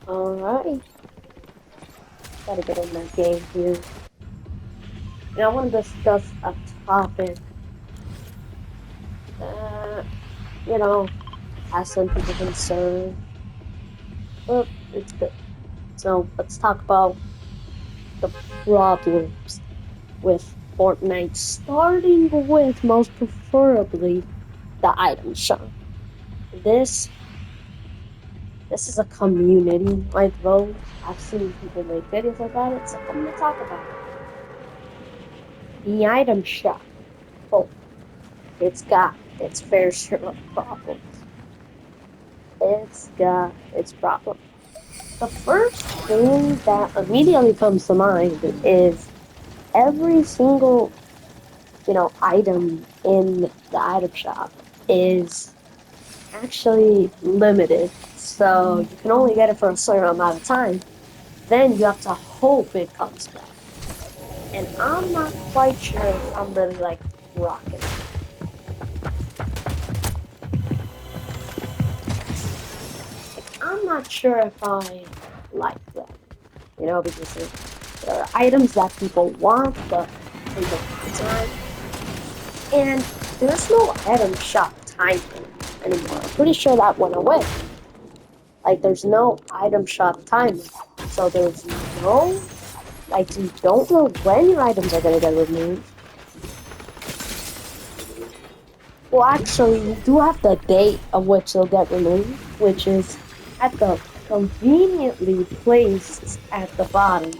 Alright, gotta get in that game here. And I want to discuss a topic that, you know, has some people concerned, but it's good. So let's talk about the problems with Fortnite, starting with most preferably the item shop. This this is a community like vote. I've seen people make videos about it, so I'm gonna talk about it. The item shop. Oh, it's got its fair share of problems. It's got its problems. The first thing that immediately comes to mind is every single, item in the item shop is actually limited. So you can only get it for a certain amount of time. Then you have to hope it comes back. And I'm not quite sure if I'm really like rocking it. I'm not sure if I like that. Because there are items that people want, but they don't have time. And there's no item shop timer anymore. I'm pretty sure that went away. Like, there's no item shop timer. So there's no, like, you don't know when your items are gonna get removed. Well, actually, you do have the date of which they'll get removed, which is at the conveniently placed at the bottom.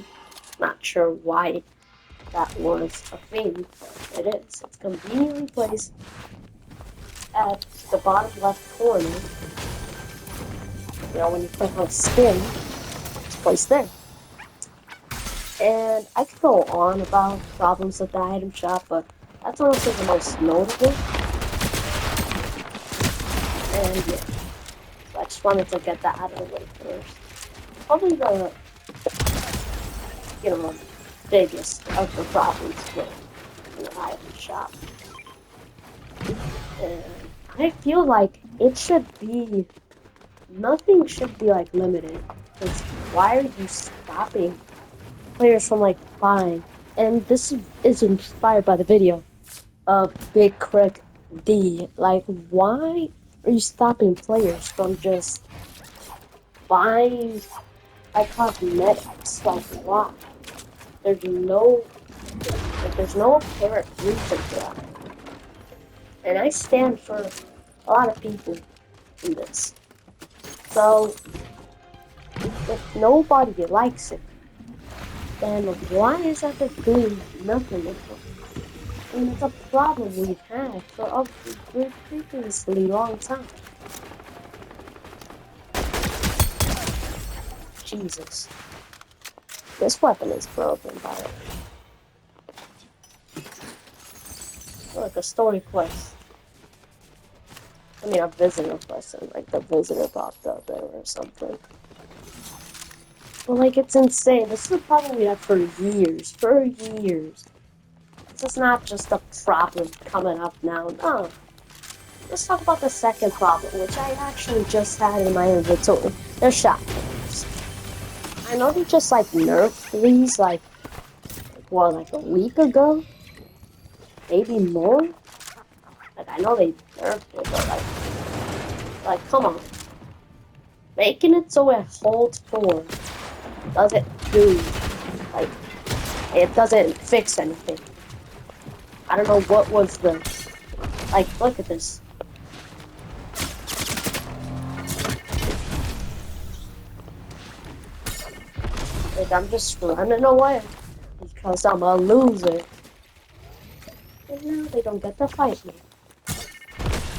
Not sure why that was a thing, but it is. It's conveniently placed at the bottom left corner. When you click on spin, it's placed there. And I could go on about problems with the item shop, but that's honestly the most notable. And yeah, so I just wanted to get that out of the way first. Probably the, you know, biggest of the problems with the item shop. And I feel like it should be, nothing should be like limited. Because why are you stopping players from like buying? And this is inspired by the video of Big Crick D. Like, why are you stopping players from just buying like cosmetics? Like, why? There's no, there's no apparent reason for that. And I stand for a lot of people in this. So, if nobody likes it, then why is that they're doing nothing with it? And it's a problem we've had for a ridiculously long time. Jesus. This weapon is broken, by the way. Look, a story quest. I mean, a visitor quest, and like the visitor popped up there or something. But like, it's insane. This is a problem we had for years. For years. This is not just a problem coming up now. No. Let's talk about the second problem, which I actually just had in my inventory. They're shotguns. I know they just like nerfed these like a week ago? Maybe more? Like, I know they nerfed it, but like, come on. Making it so it holds forward doesn't do, like, it doesn't fix anything. I don't know what was the, like, look at this. Like, I'm just running away because I'm a loser. And now they don't get to fight me.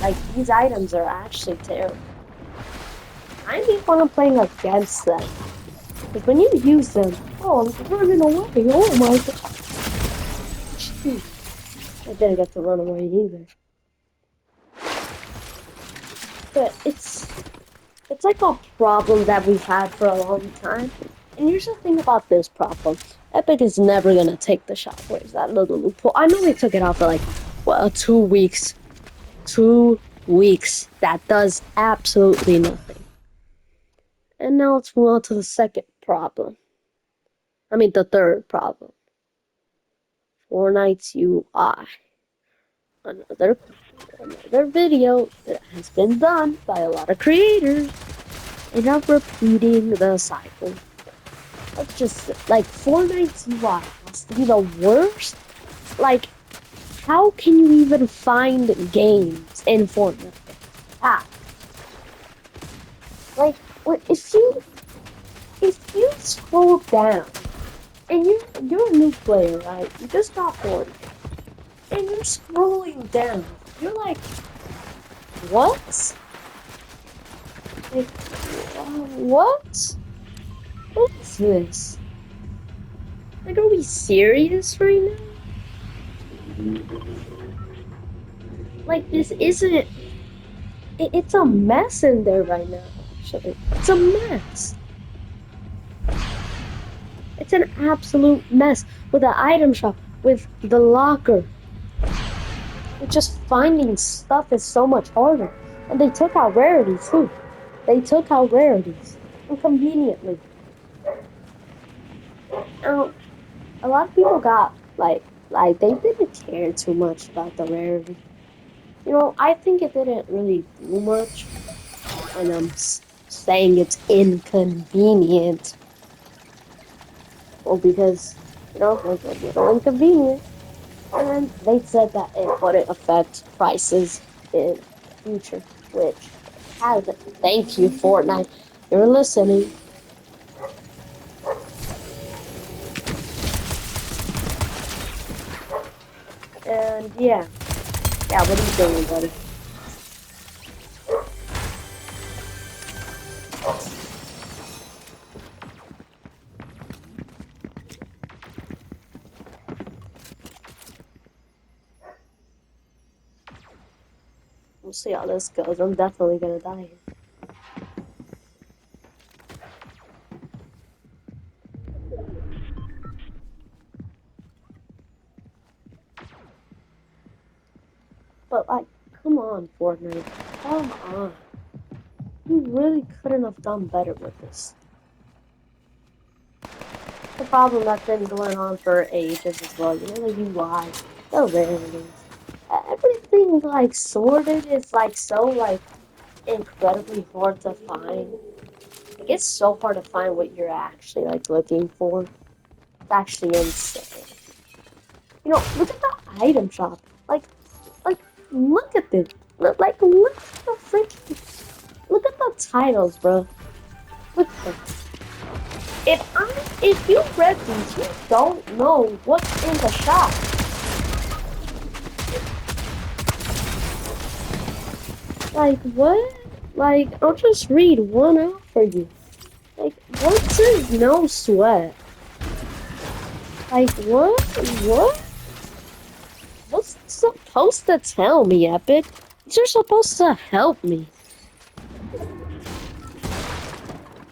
Like, these items are actually terrible. I need when I'm playing against them. Because when you use them, oh, I'm running away. Oh my god. Jeez. I didn't get to run away either. But it's like a problem that we've had for a long time. And here's the thing about this problem. Epic is never gonna take the shockwaves, that little loophole. I know they took it out for like, well, 2 weeks. 2 weeks. That does absolutely nothing. And now let's move on to the second problem. I mean, the third problem. Fortnite's UI. Another another video that has been done by a lot of creators and I'm repeating the cycle. Let's just like Fortnite's UI has to be the worst. Like, how can you even find games in Fortnite? Ah, like, if you scroll down and you're a new player, right? You just got Fortnite, and you're scrolling down. You're like, what? Like, what? What is this? Like, are we serious right now? Like, this isn't. It's a mess in there right now. Actually, it's a mess. It's an absolute mess with the item shop, with the locker. With just finding stuff is so much harder. And they took out rarities too. They took out rarities inconveniently. Now, a lot of people got like they didn't care too much about the rarity. I think it didn't really do much, and I'm saying it's inconvenient. Well, because it was a little inconvenient, and they said that it wouldn't affect prices in the future, which it hasn't. Thank you, Fortnite. You're listening. And yeah, what are you doing, buddy? We'll see how this goes. I'm definitely gonna die here. But like, come on, Fortnite. Come on. You really couldn't have done better with this. The problem that's been going on for ages as well. The UI, the rarities, everything like sorted is like so like incredibly hard to find. Like it's so hard to find what you're actually like looking for. It's actually insane. Look at the item shop. Like, look at this. Look at the freaking. Look at the titles, bro. Look at them. If you read these, you don't know what's in the shop. Like what? Like I'll just read one out for you. Like what says no sweat? Like what? What? What's it supposed to tell me, Epic? These are supposed to help me.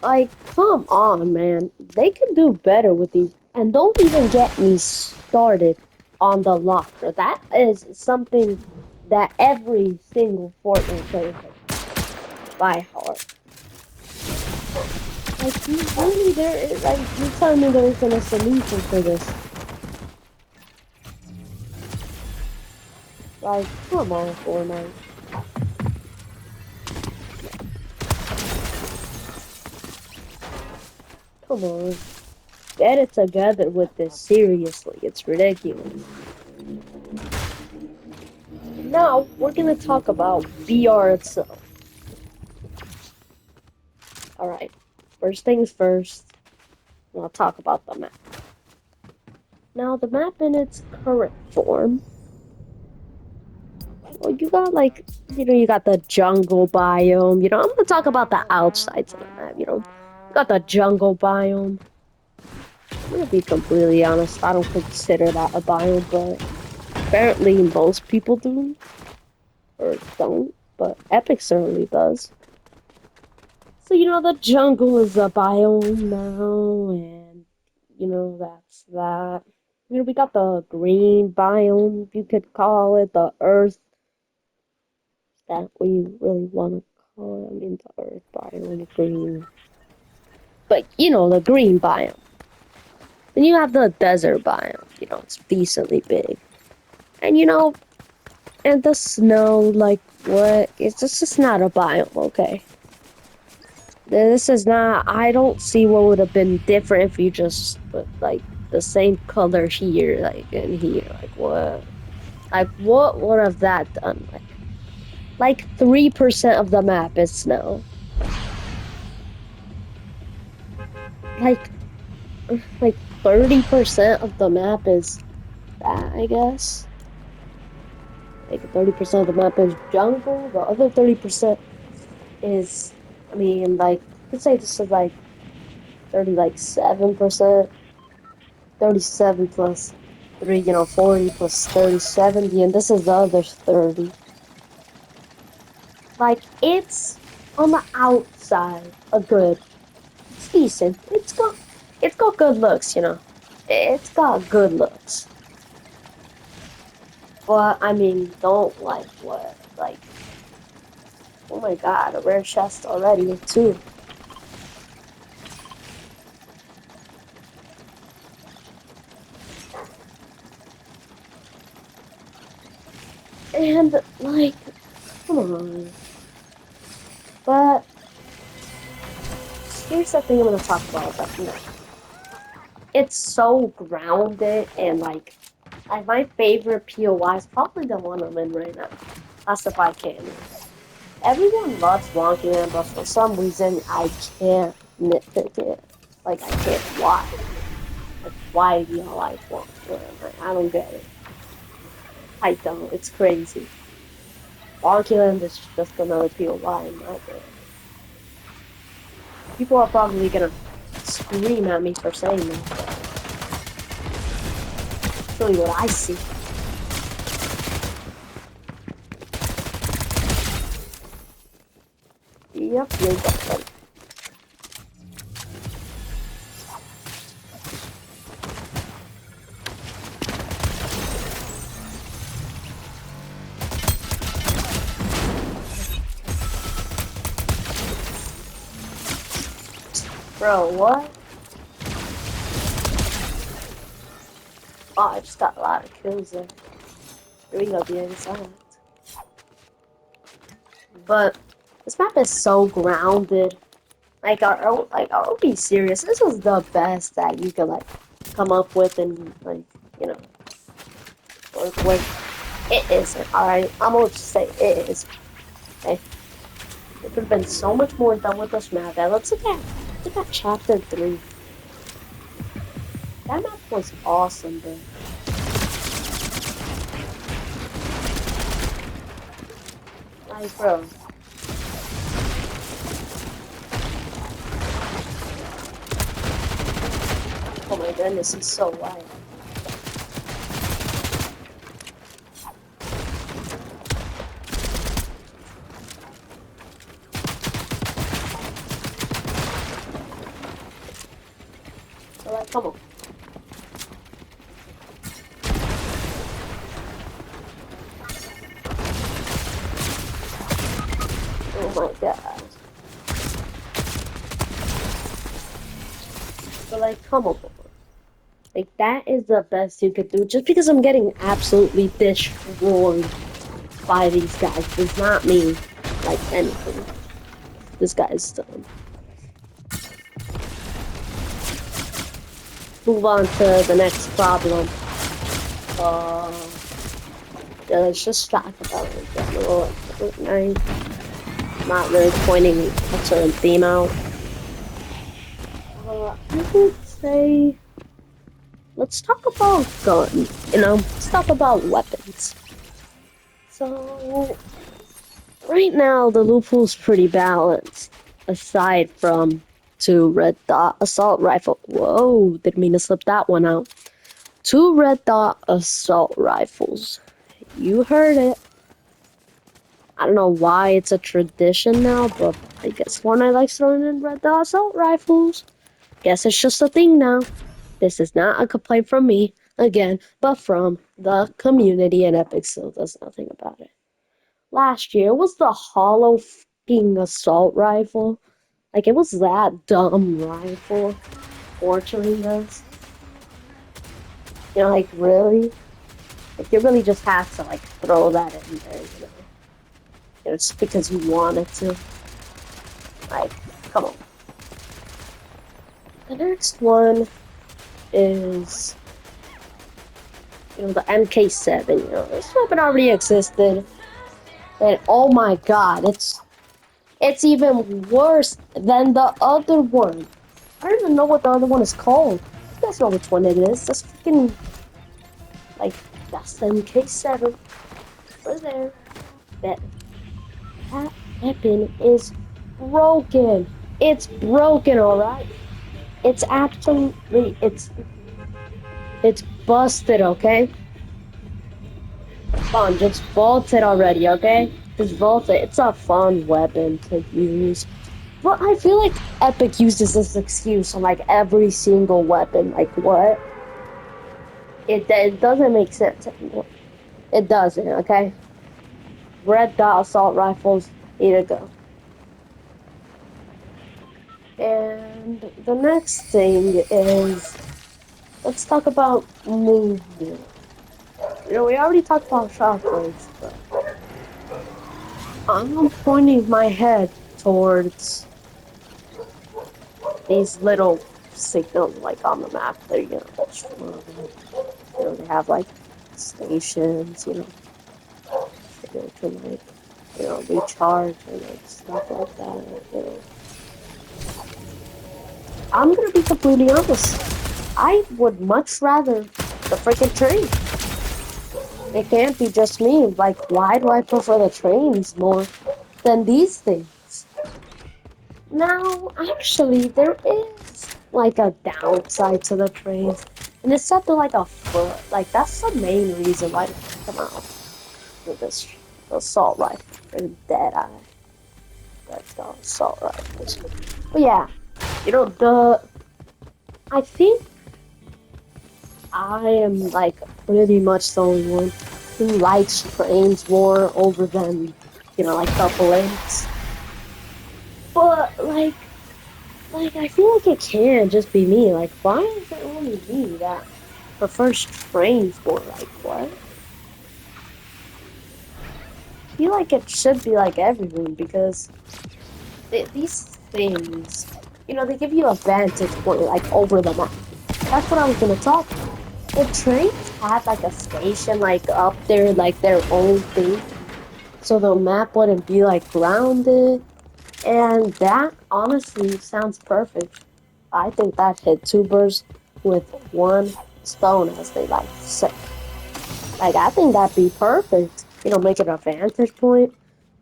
Like, come on, man. They could do better with these. And don't even get me started on the locker. That is something that every single Fortnite player knows by heart. Like, you really there is like you telling me there isn't a solution for this. Like, come on, Fortnite. Come on. Get it together with this seriously. It's ridiculous. Now we're gonna talk about VR itself. Alright. First things first, I'll talk about the map. Now the map in its current form, well, you got like you got the jungle biome. I'm gonna talk about the outsides of the map, You got the jungle biome. I'm gonna be completely honest, I don't consider that a biome, but apparently most people do or don't, but Epic certainly does. So, the jungle is a biome now, and, that's that. We got the green biome, you could call it, the earth. Is that what you really want to call it? I mean, the earth biome, green. but the green biome. Then you have the desert biome. It's decently big, and and the snow. Like what? It's just not a biome, okay? This is not. I don't see what would have been different if you just put like the same color here, like in here. Like what? Like what would have that done? Like 3% of the map is snow. Like like 30% of the map is that, I guess. Like 30% of the map is jungle. The other 30% is, I mean, like, you could say this is like 30, like 7%, 37 plus 3, 40 plus 30, 70, and this is the other 30. Like, it's on the outside a good. It's decent. It's got good looks. It's got good looks. But I mean, don't like what? Like, oh my god, a rare chest already too. And like, come on. But here's the thing I'm gonna talk about. It's so grounded and like my favorite POI is probably the one I'm in right now. That's if I can. Everyone loves Wonky Land, but for some reason I can't nitpick it. Like I can't. Why? Like why do y'all like Wonky Land? Like, I don't get it. I don't. It's crazy. Wonky Land is just another POI in my book. People are probably gonna scream at me for saying that, but I'll show you what I see. Yep, you're done. Bro, what? Oh, I just got a lot of kills there. Here we go, the inside. But this map is so grounded. I'll be serious. This is the best that you can like come up with and like you know work with. It isn't. All right, I'm gonna just say it is. Okay, it could have been so much more done with this map. And let's look at chapter 3. That map was awesome, bro. Like, bro. Oh my goodness, he's so wide. So like, come on. Oh my god. But like, come on. Like, that is the best you could do. Just because I'm getting absolutely destroyed by these guys does not mean, like, anything. This guy's done. Move on to the next problem. Uh, yeah, let's just talk about it in general. Like, Fortnite. Not really pointing a certain theme out. I would say let's talk about guns. Let's talk about weapons. So right now the loot pool's pretty balanced, aside from 2 red dot assault rifle. Whoa, didn't mean to slip that one out. 2 red dot assault rifles. You heard it. I don't know why it's a tradition now, but I guess Fortnite likes throwing in red dot assault rifles. Guess it's just a thing now. This is not a complaint from me, again, but from the community, and Epic still does nothing about it. Last year was the hollow fucking assault rifle. Like, it was that dumb rifle torturing us. You know, like, really? Like, you really just have to, like, throw that in there, you know? It's because you wanted to. Like, come on. The next one is, you know, the MK7, you know, this weapon already existed. And oh my god, it's even worse than the other one. I don't even know what the other one is called. You guys know which one it is. That's freaking, like, that's the MK7. Right there. That weapon is broken. It's broken, alright? It's absolutely, it's busted, okay? Come on, just vault it already, okay? Just vault it. It's a fun weapon to use. But I feel like Epic uses this excuse on like every single weapon. Like what? It doesn't make sense anymore. It doesn't, okay? Red dot assault rifles need to go. And the next thing is, let's talk about movement. You know, we already talked about shockwaves, but I'm pointing my head towards these little signals like on the map. They're, they have like stations, so they can like, recharge and like stuff like that, I'm gonna be completely honest. I would much rather the freaking train. It can't be just me. Like, why do I prefer the trains more than these things? Now, actually, there is like a downside to the trains, and it's set to like a foot. Like, that's the main reason why they come out with this assault rifle and dead eye. That's the assault rifles. But yeah, I think I am like pretty much the only one who likes trains more over than, like the blimps. But like I feel like it can just be me. Like, why is it only me that prefers trains more? Like, what? I feel like it should be like everyone because these things, they give you a vantage point like over the map. That's what I was gonna talk about. If trains had like a station like up there, like their own thing, so the map wouldn't be like grounded, and that honestly sounds perfect. I think that hit two birds with one stone, as they like to say. Like, I think that'd be perfect. Make it a vantage point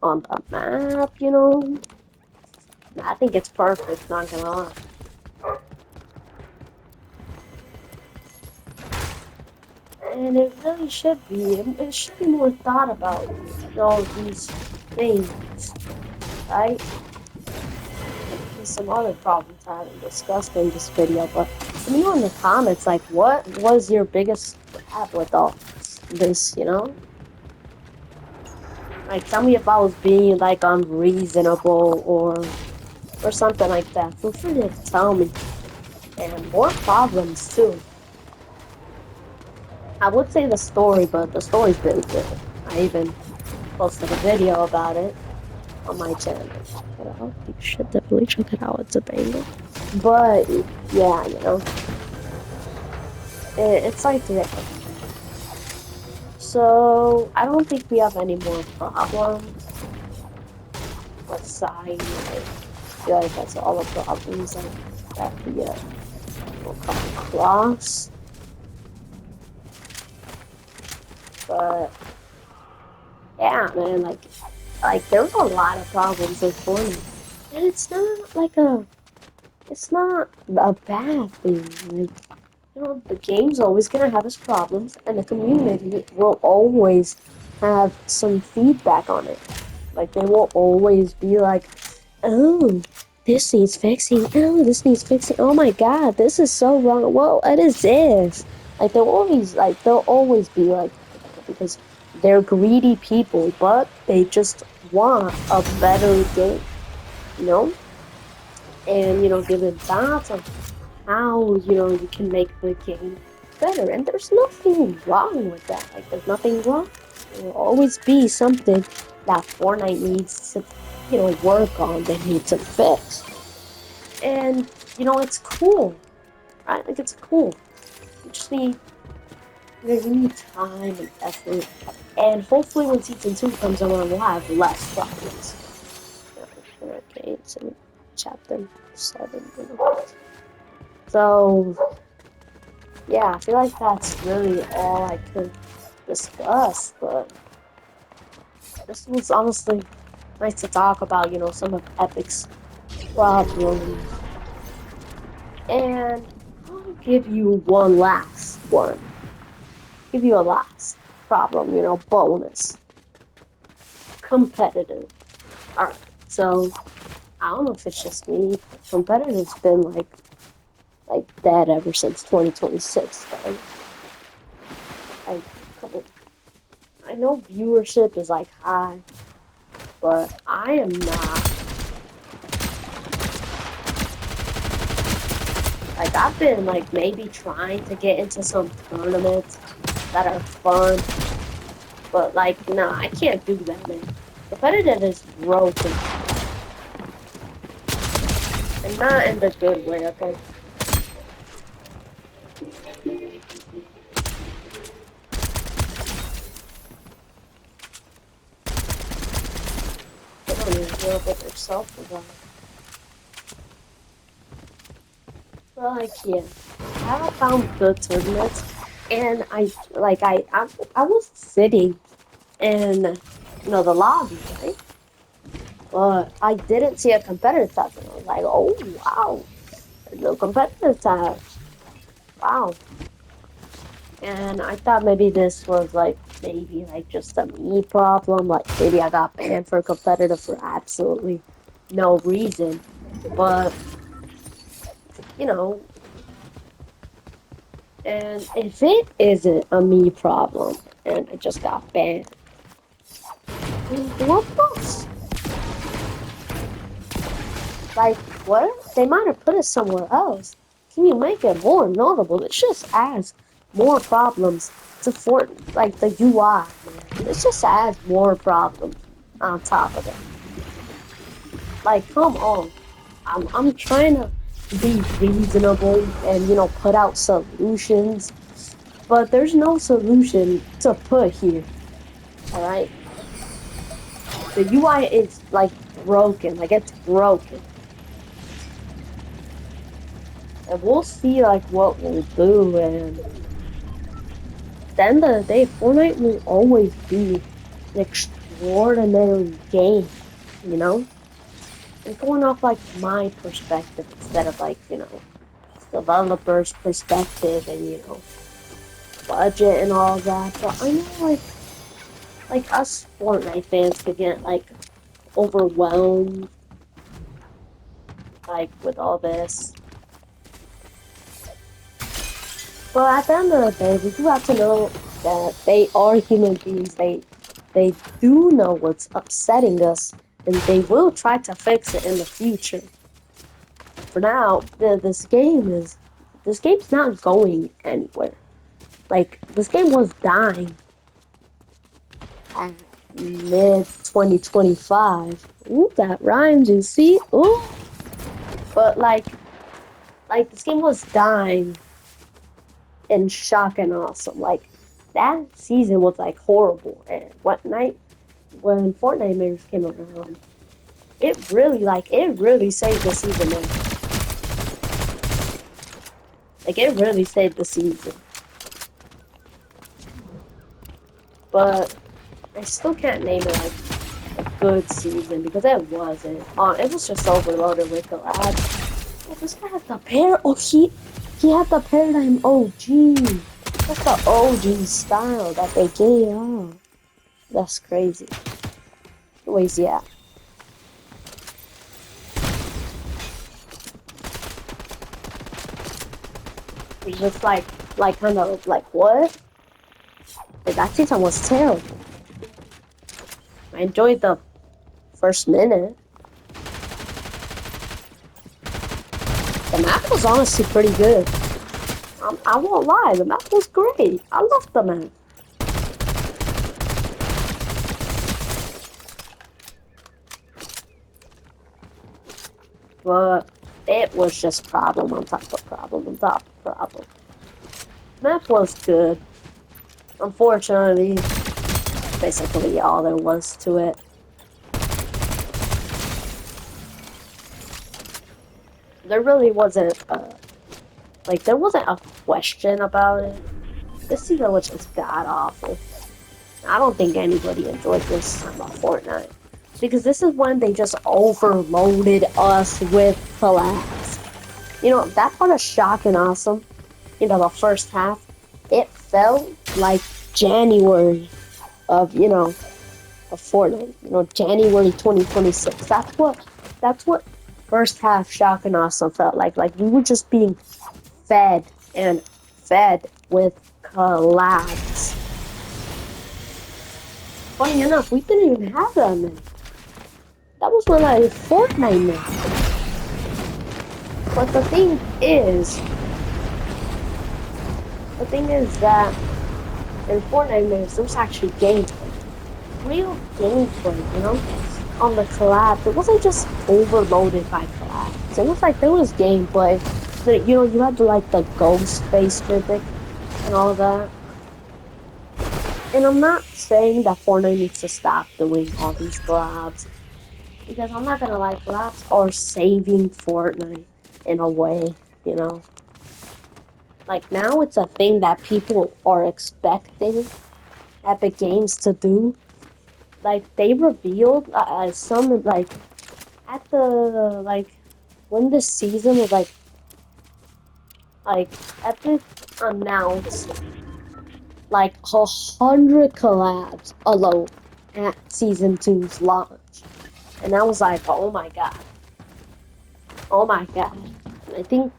on the map. I think it's perfect, not gonna lie. And it really should be. It should be more thought about all these things, right? There's some other problems I haven't discussed in this video, but let me know in the comments, like, what was your biggest grab with all this? Like, tell me if I was being, like, unreasonable or something like that. Feel free to tell me. And more problems, too. I would say the story, but the story's really good. I even posted a video about it on my channel. Check it out. You should definitely check it out. It's a banger. But, yeah, it's like that. So, I don't think we have any more problems. Aside, I feel like that's all the problems that we will come across. But yeah, man, like there's a lot of problems with Fortnite, and it's not a bad thing. Like, the game's always gonna have its problems, and the community will always have some feedback on it. Like, they will always be like, oh, this needs fixing. Oh, this needs fixing. Oh my god, this is so wrong. Whoa, what is this? Like, they'll always be like, because they're greedy people, but they just want a better game, you know? and giving thoughts on how you can make the game better. And there's nothing wrong with that. Like there's nothing wrong. There will always be something that Fortnite needs to work on. They need to fix. And it's cool, right? Like it's cool. You just need you need time and effort. And hopefully when season 2 comes around we'll have less problems. Okay, it's in chapter 7. So yeah, I feel like that's really all I could discuss, but this was honestly nice to talk about, some of Epic's problems. And I'll give you one last one. Give you a last problem, bonus. Competitive. Alright, so I don't know if it's just me, but competitive's been like dead ever since 2026, right? Like, I know viewership is like high, but I am not. Like I've been like maybe trying to get into some tournaments that are fun, but like no, I can't do that, man. Competitive is broken, and not in the good way, okay? They don't even deal with themselves about it. Well, like yeah, I have found good tournaments, and I was sitting in the lobby, right? But I didn't see a competitive tab, and I was like, oh wow, there's no competitive tab. Wow. And I thought maybe this was like maybe like just a me problem, like maybe I got banned for competitive for absolutely no reason. But you know, and if it isn't a me problem and I just got banned, what else? Like what? They might have put it somewhere else. Can you make it more notable? It just adds more problems to like the UI, man. It just adds more problems on top of it. Like, come on. I'm trying to be reasonable and put out solutions, but there's no solution to put here. All right. The UI is like broken. Like it's broken. And we'll see like what we'll do, and at the end of the day, Fortnite will always be an extraordinary game, you know? And going off like my perspective instead of like, developers' perspective and budget and all that. But I know like us Fortnite fans could get like overwhelmed like with all this. But at the end of the day, we do have to know that they are human beings. They do know what's upsetting us, and they will try to fix it in the future. For now, this game's not going anywhere. Like this game was dying at mid 2025. Ooh, that rhymes, you see? Ooh. But like this game was dying and shock and awesome. Like that season was like horrible. And what night when Fortnite Makers came around, it really saved the season, man. Like it really saved the season. But I still can't name it like a good season because it wasn't. It was just overloaded with the ads. Oh, this guy has the pair. Oh, he had the Paradigm OG. That's the OG style that they gave out. That's crazy. Anyways, yeah. It's just like kind of like what? Like, that season was terrible. I enjoyed the first minute. The map was honestly pretty good. I won't lie, the map was great. I loved the map. But it was just problem on top of problem on top of problem. Map was good. Unfortunately, basically all there was to it. There really wasn't there wasn't a question about it. This season was just god awful. I don't think anybody enjoyed this about Fortnite. Because this is when they just overloaded us with collabs. You know, that part of shock and awesome, you know, the first half, it felt like January of, of Fortnite. You know, January 2026. That's what first half shock and awesome felt like. Like we were just being fed and fed with collabs. Funny enough, we didn't even have that many. That was when I Fortnite made. But the thing is that in Fortnite maps, there's actually gameplay. Real gameplay, you know? On the collab, it wasn't just overloaded by collabs. It was like there was gameplay. But, you know, you had the ghost face mimic and all that. And I'm not saying that Fortnite needs to stop doing all these collabs. Because I'm not gonna lie, collabs are saving Fortnite in a way, you know? Like now it's a thing that people are expecting Epic Games to do. Like they revealed some at the when the season was like Epic announced like 100 collabs alone at season 2's launch. And I was like, oh my god. Oh my god. And I think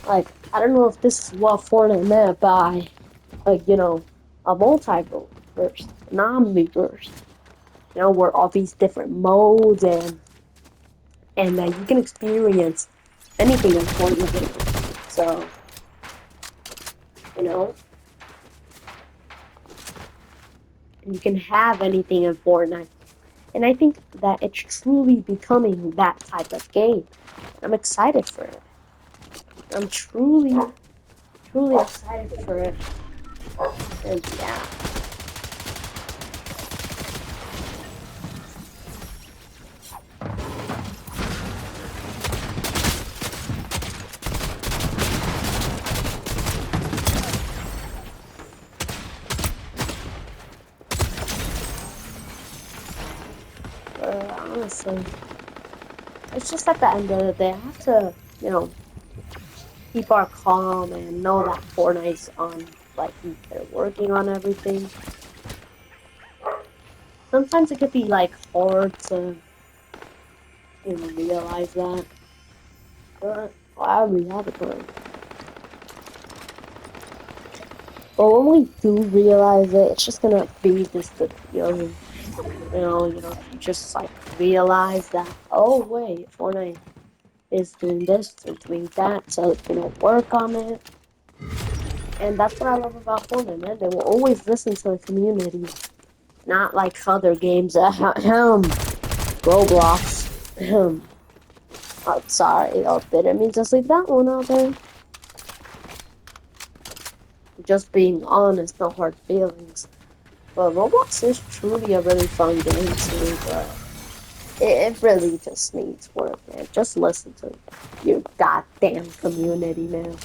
I don't know if this is what Fortnite meant by you know, a multiverse, an omniverse. You know, where all these different modes and you can experience anything in Fortnite. So, you know, you can have anything in Fortnite. And I think that it's truly becoming that type of game. I'm excited for it. I'm truly, truly excited for it. And yeah. Honestly, it's just at the end of the day, I have to, you know, keep our calm and know that Fortnite's on, they're working on everything. Sometimes it could be, hard to, realize that. But I already have it done. But when we do realize it, it's just gonna be just the feeling. You just, realize that, oh, wait, Fortnite is doing this, they're doing that, so, work on it. And that's what I love about Fortnite, man. They will always listen to the community. Not like other games. Roblox. Oh, sorry. Oh, didn't mean to leave that one out there. Just being honest, no hard feelings. But Roblox is truly a really fun game too, but it really just needs work, man. Just listen to your goddamn community, man.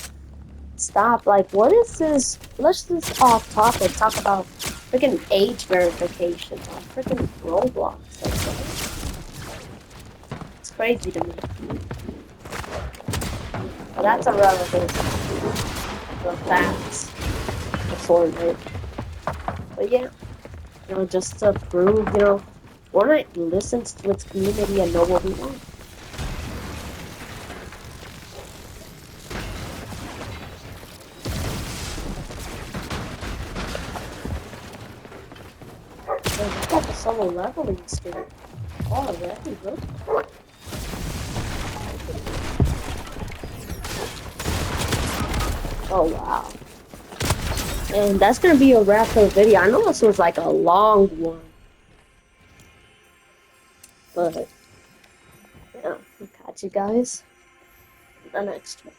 Stop. What is this? Let's just off topic talk about freaking age verification on freaking Roblox. It's crazy to me. But that's irrelevant. The facts before it. But yeah, just to prove, Fortnite listens to its community and know what we want. Look at the solo leveling skill. Already, bro. Oh wow. And that's gonna be a wrap for the video. I know this was like a long one, but yeah, I'll catch you guys in the next one.